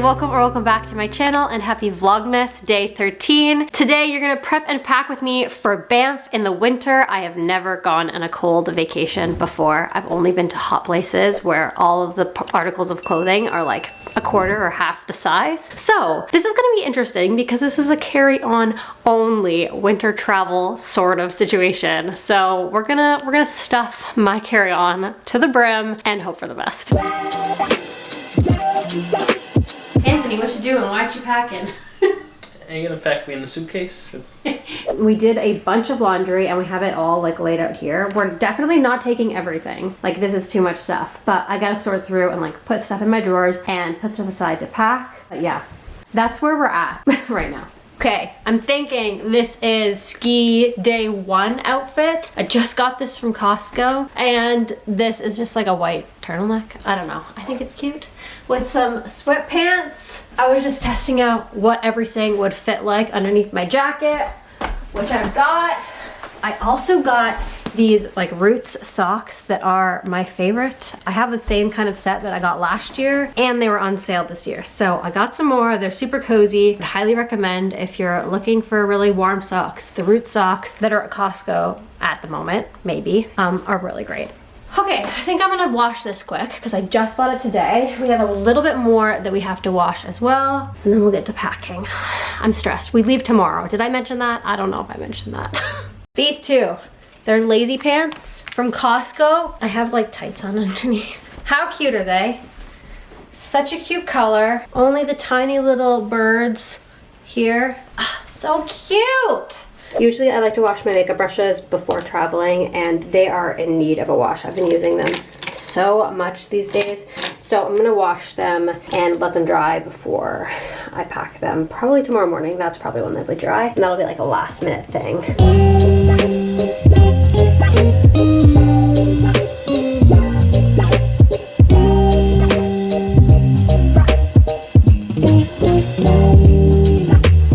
welcome or welcome back to my channel and happy Vlogmas day 13. Today you're gonna prep and pack with me for Banff in the winter. I have never gone on a cold vacation before. I've only been to hot places where all of the articles of clothing are like a quarter or half the size. So this is gonna be interesting because this is a carry-on only winter travel sort of situation. So we're gonna stuff my carry-on to the brim and hope for the best. Anthony, what you doing? Why aren't you packing? Are you gonna pack me in the suitcase? We did a bunch of laundry and we have it all like laid out here. We're definitely not taking everything. Like this is too much stuff, but I gotta sort through and like put stuff in my drawers and put stuff aside to pack. But yeah, that's where we're at right now. Okay, I'm thinking this is ski day 1 outfit. I just got this from Costco and this is just like a white turtleneck. I don't know, I think it's cute. With some sweatpants. I was just testing out what everything would fit like underneath my jacket, which I've got. I also got these like Roots socks that are my favorite. I have the same kind of set that I got last year and they were on sale this year. So I got some more. They're super cozy. I'd highly recommend if you're looking for really warm socks. The Roots socks that are at Costco at the moment, maybe, are really great. Okay, I think I'm gonna wash this quick because I just bought it today. We have a little bit more that we have to wash as well, and then we'll get to packing. I'm stressed. We leave tomorrow. Did I mention that? I don't know if I mentioned that. These two, they're lazy pants from Costco. I have like tights on underneath. How cute are they? Such a cute color. Only the tiny little birds here. Ah, so cute. Usually I like to wash my makeup brushes before traveling and they are in need of a wash. I've been using them so much these days. So I'm gonna wash them and let them dry before I pack them. Probably tomorrow morning, that's probably when they'll be dry. And that'll be like a last minute thing.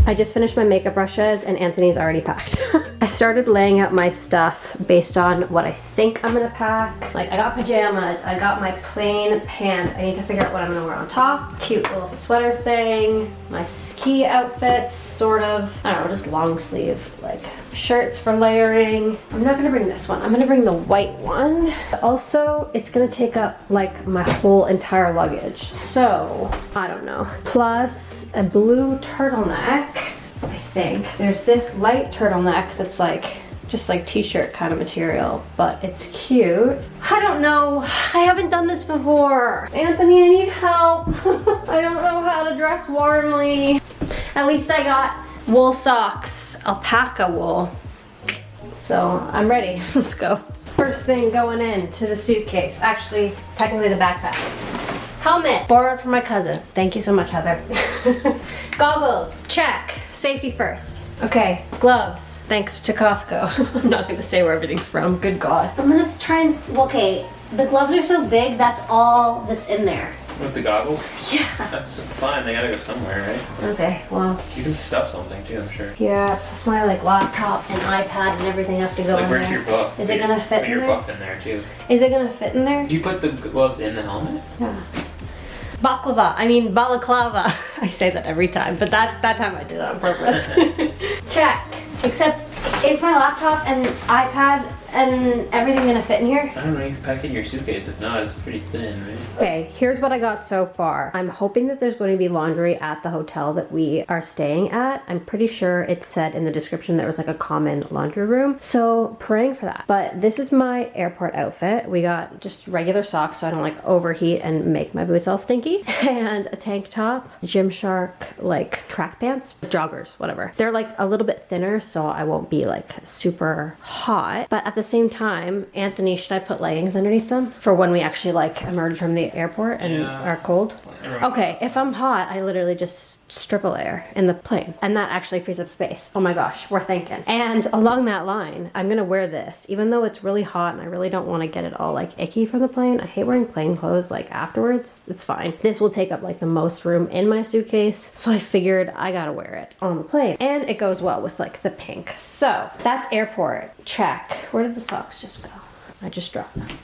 I just finished my makeup brushes and Anthony's already packed. I started laying out my stuff based on what I think I'm gonna pack. Like I got pajamas, I got my plain pants. I need to figure out what I'm gonna wear on top. Cute little sweater thing. My ski outfits, sort of. I don't know, just long sleeve, like shirts for layering. I'm not gonna bring this one. I'm gonna bring the white one. Also, it's gonna take up like my whole entire luggage. So, I don't know. Plus a blue turtleneck. I think there's this light turtleneck that's like just like t-shirt kind of material, but it's cute. I don't know, I haven't done this before. Anthony, I need help. I don't know how to dress warmly. At least I got wool socks, alpaca wool. So I'm ready, let's go. First thing going into the suitcase, actually technically the backpack. Helmet, borrowed from my cousin. Thank you so much, Heather. Goggles, check. Safety first. Okay, gloves, thanks to Costco. I'm not gonna say where everything's from, good God. I'm gonna try and, okay, the gloves are so big, that's all that's in there. With the goggles? Yeah. That's fine, they gotta go somewhere, right? Okay, well. You can stuff something too, I'm sure. Yeah, plus my like laptop and iPad and everything have to go in there. Where's your buff? Is it gonna fit in there? Put your buff in there too. Is it gonna fit in there? Did you put the gloves in the helmet? Yeah. Balaclava. I say that every time, but that time I did it on purpose. Check. Except, is my laptop and iPad and everything gonna fit in here? I don't know, you can pack it in your suitcase. If not, it's pretty thin, right? Okay, here's what I got so far. I'm hoping that there's going to be laundry at the hotel that we are staying at. I'm pretty sure it said in the description there was like a common laundry room. So praying for that. But this is my airport outfit. We got just regular socks so I don't like overheat and make my boots all stinky. And a tank top, Gymshark like track pants, joggers, whatever. They're like a little bit thinner so I won't be like super hot. But at the same time, Anthony, should I put leggings underneath them for when we actually like emerge from the airport and are cold? Okay, if I'm hot, I literally just strip a layer in the plane and that actually frees up space. Oh my gosh, we're thinking. And along that line, I'm gonna wear this even though it's really hot and I really don't want to get it all like icky from the plane. I hate wearing plane clothes like afterwards. It's fine. This will take up like the most room in my suitcase, so I figured I gotta wear it on the plane and it goes well with like the pink. So that's airport, check. Where did the socks just go? I just dropped that.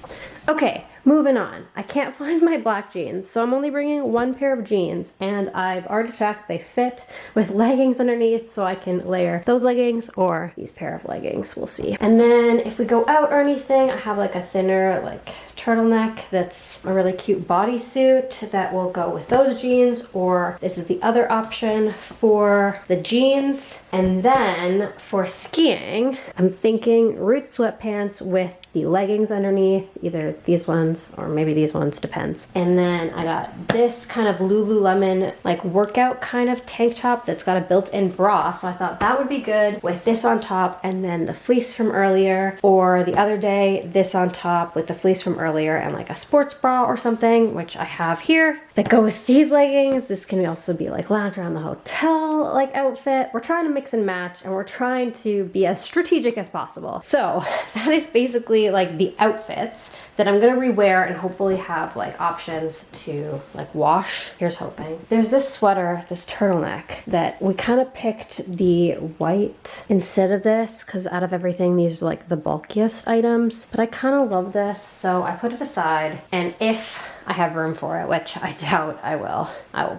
Okay, moving on. I can't find my black jeans, so I'm only bringing one pair of jeans, and I've already checked they fit with leggings underneath, so I can layer those leggings or these pair of leggings. We'll see. And then if we go out or anything, I have like a thinner like turtleneck that's a really cute bodysuit that will go with those jeans, or this is the other option for the jeans. And then for skiing, I'm thinking root sweatpants with the leggings underneath, either these ones or maybe these ones, depends. And then I got this kind of Lululemon like workout kind of tank top that's got a built-in bra, so I thought that would be good with this on top, and then the fleece from earlier, or the other day this on top with the fleece from earlier and like a sports bra or something, which I have here, that go with these leggings. This can also be like lounge around the hotel like outfit. We're trying to mix and match, and we're trying to be as strategic as possible. So that is basically like the outfits that I'm gonna rewear and hopefully have like options to like wash. Here's hoping. There's this sweater, this turtleneck, that we kind of picked the white instead of this because out of everything these are like the bulkiest items, but I kind of love this, so I put it aside, and if I have room for it, which I doubt I will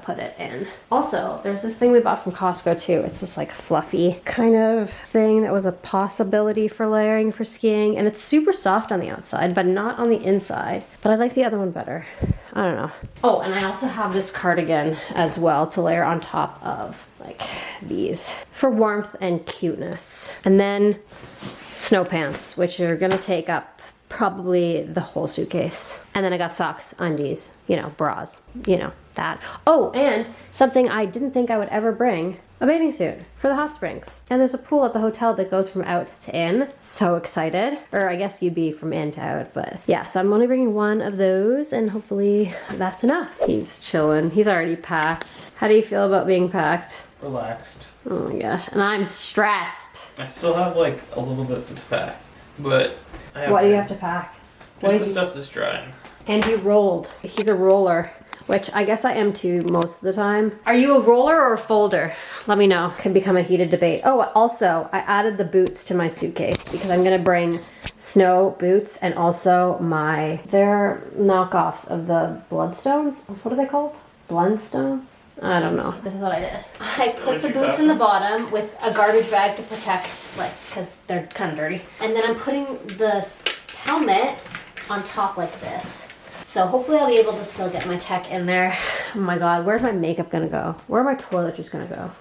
put it in. Also, there's this thing we bought from Costco too. It's this like fluffy kind of thing that was a possibility for layering for skiing, and it's super soft on the outside but not on the inside, but I like the other one better. I don't know. Oh, and I also have this cardigan as well to layer on top of like these for warmth and cuteness. And then snow pants, which are gonna take up probably the whole suitcase. And then I got socks, undies, you know, bras, you know, that. Oh, and something I didn't think I would ever bring, a bathing suit for the hot springs. And there's a pool at the hotel that goes from out to in. So excited. Or I guess you'd be from in to out, but yeah, so I'm only bringing one of those, and hopefully that's enough. He's chilling. He's already packed. How do you feel about being packed? Relaxed. Oh my gosh, and I'm stressed. I still have like a little bit to pack, but I have What do you have to pack? just the stuff that's drying. And he rolled. He's a roller, which I guess I am too most of the time. Are you a roller or a folder? Let me know. Can become a heated debate. Oh, also, I added the boots to my suitcase because I'm gonna bring snow boots, and also they're knockoffs of the Bloodstones. What are they called? Blundstones? I don't know. This is what I did. I put the boots in the bottom with a garbage bag to protect, like, because they're kind of dirty. And then I'm putting the helmet on top like this. So hopefully I'll be able to still get my tech in there. Oh my god, where's my makeup gonna go? Where are my toiletries gonna go?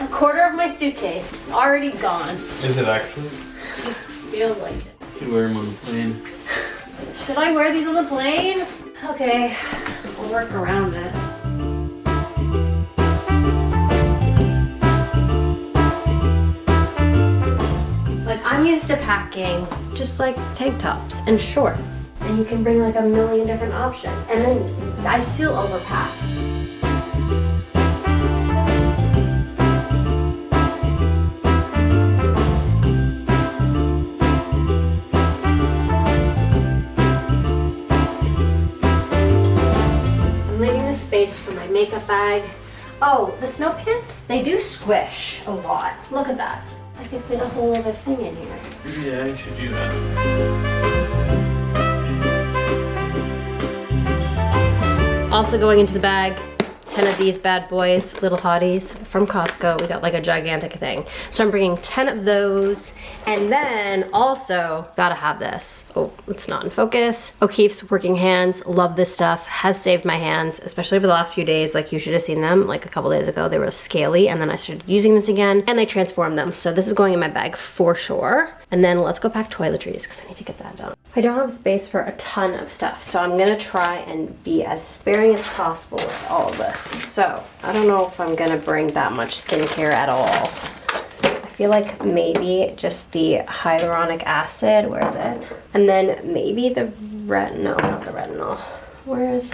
A quarter of my suitcase already gone. Is it actually? Feels like it. You should wear them on the plane. Should I wear these on the plane? Okay, I'll work around it. Like, I'm used to packing just like tank tops and shorts, and you can bring like a million different options, and then I still overpack. Space for my makeup bag. Oh, the snow pants, they do squish a lot. Look at that. I could fit a whole other thing in here. Yeah, I should do that. Also going into the bag, 10 of these bad boys, little hotties from Costco. We got like a gigantic thing. So I'm bringing 10 of those. And then also gotta have this. Oh, it's not in focus. O'Keeffe's Working Hands. Love this stuff. Has saved my hands, especially over the last few days. Like, you should have seen them like a couple days ago. They were scaly, and then I started using this again and they transformed them. So this is going in my bag for sure. And then let's go pack toiletries because I need to get that done. I don't have space for a ton of stuff, so I'm gonna try and be as sparing as possible with all of this. So I don't know if I'm gonna bring that much skincare at all. I feel like maybe just the hyaluronic acid, where is it? And then maybe the no, not the retinol. Where's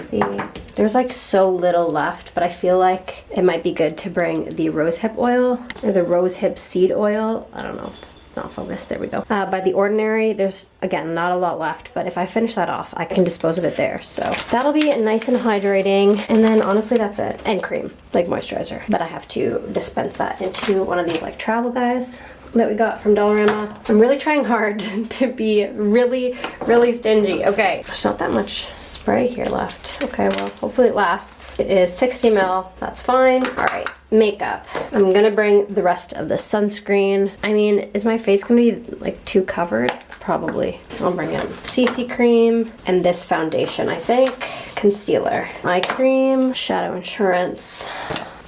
there's like so little left, but I feel like it might be good to bring the rosehip oil or the rosehip seed oil. I don't know, it's not focused. There we go. By The Ordinary, there's again not a lot left, but if I finish that off, I can dispose of it there. So that'll be nice and hydrating. And then honestly, that's it. And cream, like moisturizer. But I have to dispense that into one of these like travel guys. that we got from Dollarama. I'm really trying hard to be really, really stingy. Okay, there's not that much spray here left. Okay, well, hopefully it lasts. It is 60 ml, that's fine. All right, makeup. I'm gonna bring the rest of the sunscreen. I mean, is my face gonna be like too covered? Probably. I'll bring in CC cream and this foundation, I think. Concealer, eye cream, Shadow Insurance,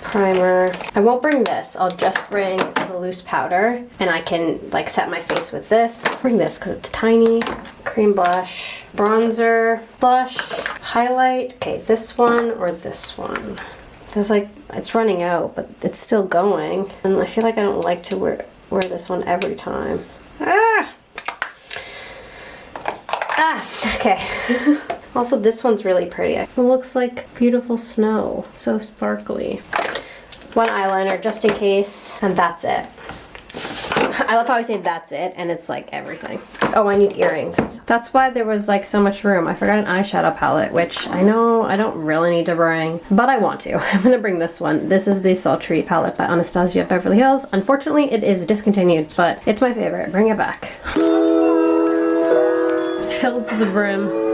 primer. I won't bring this. I'll just bring the loose powder and I can like set my face with this. Bring this because it's tiny. Cream blush, bronzer, blush, highlight. Okay, this one or this one. There's like, it's running out, but it's still going. And I feel like I don't like to wear this one every time. Okay. Also, this one's really pretty. It looks like beautiful snow. So sparkly. One eyeliner just in case, and that's it. I love how I say that's it, and it's like everything. Oh, I need earrings. That's why there was like so much room. I forgot an eyeshadow palette, which I know I don't really need to bring, but I want to. I'm gonna bring this one. This is the Sultry palette by Anastasia Beverly Hills. Unfortunately, it is discontinued, but it's my favorite. Bring it back. Filled to the brim.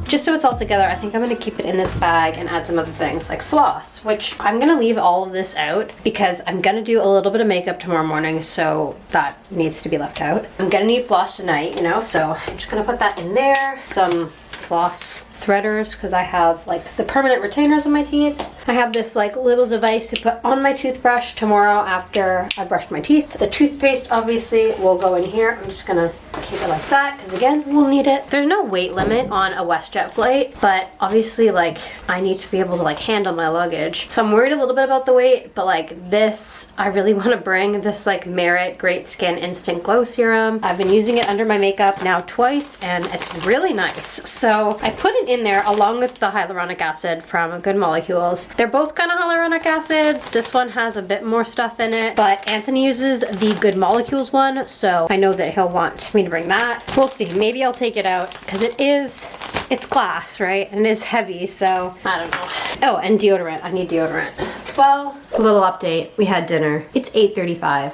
Just so it's all together, I think I'm gonna keep it in this bag and add some other things like floss, which I'm gonna leave all of this out because I'm gonna do a little bit of makeup tomorrow morning, so that needs to be left out. I'm gonna need floss tonight, you know, so I'm just gonna put that in there. Some floss threaders because I have like the permanent retainers in my teeth. I have this like little device to put on my toothbrush tomorrow after I brush my teeth. The toothpaste obviously will go in here. I'm just gonna keep it like that because again, we'll need it. There's no weight limit on a WestJet flight, but obviously like I need to be able to like handle my luggage. So I'm worried a little bit about the weight, but like this, I really want to bring this like Merit Great Skin Instant Glow Serum. I've been using it under my makeup now twice and it's really nice. So I put it in there along with the hyaluronic acid from Good Molecules. They're both kind of hyaluronic acids. This one has a bit more stuff in it, but Anthony uses the Good Molecules one, so I know that he'll want me to bring that. We'll see. Maybe I'll take it out because it's glass, right? And it's heavy, so I don't know. Oh, and deodorant. I need deodorant as well. A little update. We had dinner. It's 8:35.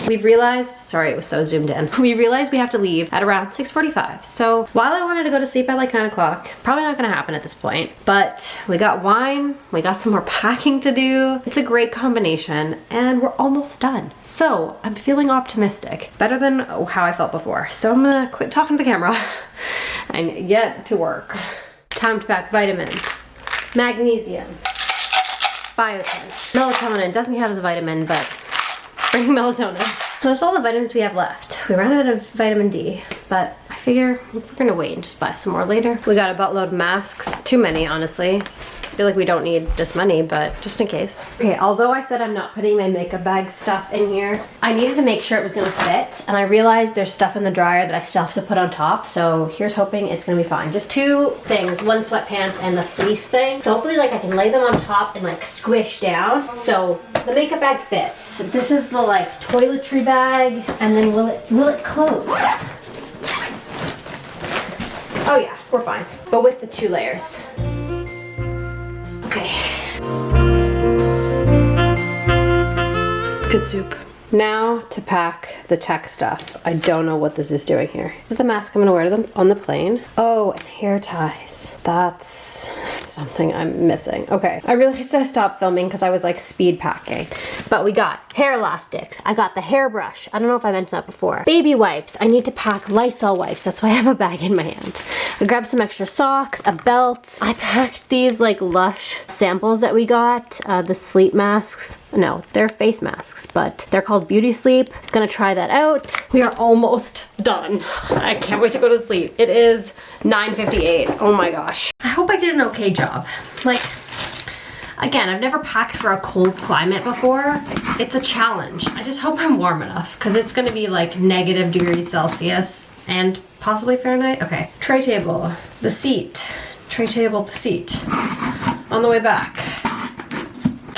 We've realized, sorry it was so zoomed in, we realized we have to leave at around 6:45. So while I wanted to go to sleep at like 9 o'clock, probably not gonna happen at this point, but we got wine, we got some more packing to do. It's a great combination and we're almost done. So I'm feeling optimistic, better than how I felt before. So I'm gonna quit talking to the camera and get to work. Time to pack vitamins, magnesium, biotin, melatonin. Doesn't count as a vitamin, but bring melatonin. Those are all the vitamins we have left. We ran out of vitamin D, but I figure we're gonna wait and just buy some more later. We got a buttload of masks. Too many, honestly. I feel like we don't need this money, but just in case. Okay, although I said I'm not putting my makeup bag stuff in here, I needed to make sure it was gonna fit, and I realized there's stuff in the dryer that I still have to put on top, so here's hoping it's gonna be fine. Just two things, one sweatpants and the fleece thing. So hopefully like I can lay them on top and like squish down, so the makeup bag fits. This is the like toiletry bag, and then will it close? Oh yeah, we're fine, but with the 2 layers. Okay. Good soup. Now to pack the tech stuff. I don't know what this is doing here. This is the mask I'm gonna wear to them on the plane. Oh, and hair ties. That's something I'm missing. Okay, I realized I stopped filming because I was like speed packing. But we got hair elastics. I got the hairbrush. I don't know if I mentioned that before. Baby wipes. I need to pack Lysol wipes. That's why I have a bag in my hand. I grabbed some extra socks, a belt. I packed these like Lush samples that we got, the sleep masks. No, they're face masks, but they're called Beauty Sleep. Gonna try that out. We are almost done. I can't wait to go to sleep. It is 9:58. Oh my gosh. I hope I did an okay job. Like, again, I've never packed for a cold climate before. It's a challenge. I just hope I'm warm enough because it's gonna be like -°C and possibly Fahrenheit. Okay, tray table, the seat. Tray table, the seat. On the way back.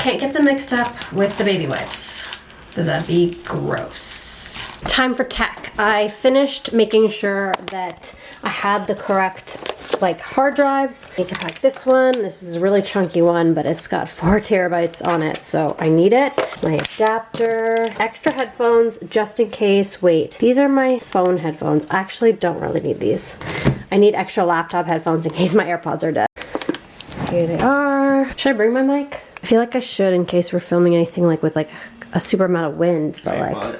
Can't get them mixed up with the baby wipes, because that'd be gross. Time for tech. I finished making sure that I had the correct like hard drives. I need to pack this one. This is a really chunky one, but it's got 4 terabytes on it, so I need it. My adapter, extra headphones just in case. Wait, these are my phone headphones. I actually don't really need these. I need extra laptop headphones in case my AirPods are dead. Here they are. Should I bring my mic? I feel like I should in case we're filming anything like with like a super amount of wind, but like.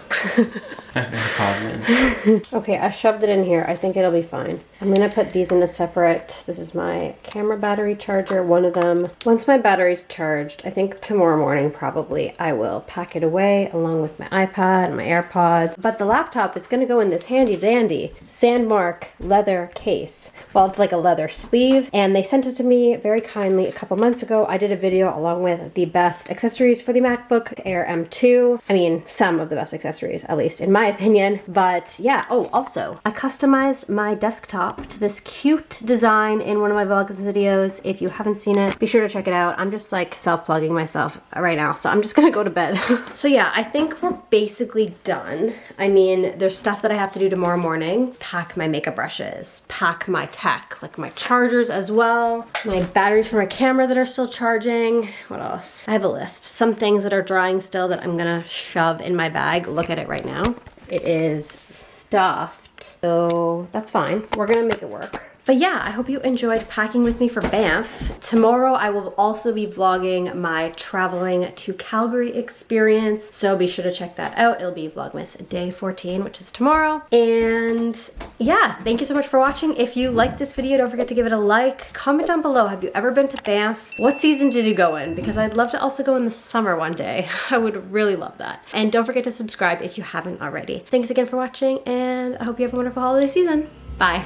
Okay, I shoved it in here. I think it'll be fine. I'm gonna put these in a separate, this is my camera battery charger, one of them. Once my battery's charged, I think tomorrow morning probably, I will pack it away along with my iPad and my AirPods. But the laptop is gonna go in this handy dandy Sandmark leather case. Well, it's like a leather sleeve, and they sent it to me very kindly a couple months ago. I did a video along with the best accessories for the MacBook Air M2. I mean, some of the best accessories, at least in my opinion. But yeah, oh, also, I customized my desktop to this cute design in one of my Vlogmas videos. If you haven't seen it, be sure to check it out. I'm just like self-plugging myself right now, so I'm just gonna go to bed. So yeah, I think we're basically done. I mean, there's stuff that I have to do tomorrow morning. Pack my makeup brushes, pack my tech, like my chargers as well, my batteries for my camera that are still charging. What else? I have a list. Some things that are drying still that I'm gonna shove in my bag. Look at it right now. It is stuffed, so that's fine. We're gonna make it work. But yeah, I hope you enjoyed packing with me for Banff. Tomorrow I will also be vlogging my traveling to Calgary experience, so be sure to check that out. It'll be Vlogmas day 14, which is tomorrow. And yeah, thank you so much for watching. If you liked this video, don't forget to give it a like. Comment down below, have you ever been to Banff? What season did you go in? Because I'd love to also go in the summer one day. I would really love that. And don't forget to subscribe if you haven't already. Thanks again for watching, and I hope you have a wonderful holiday season. Bye.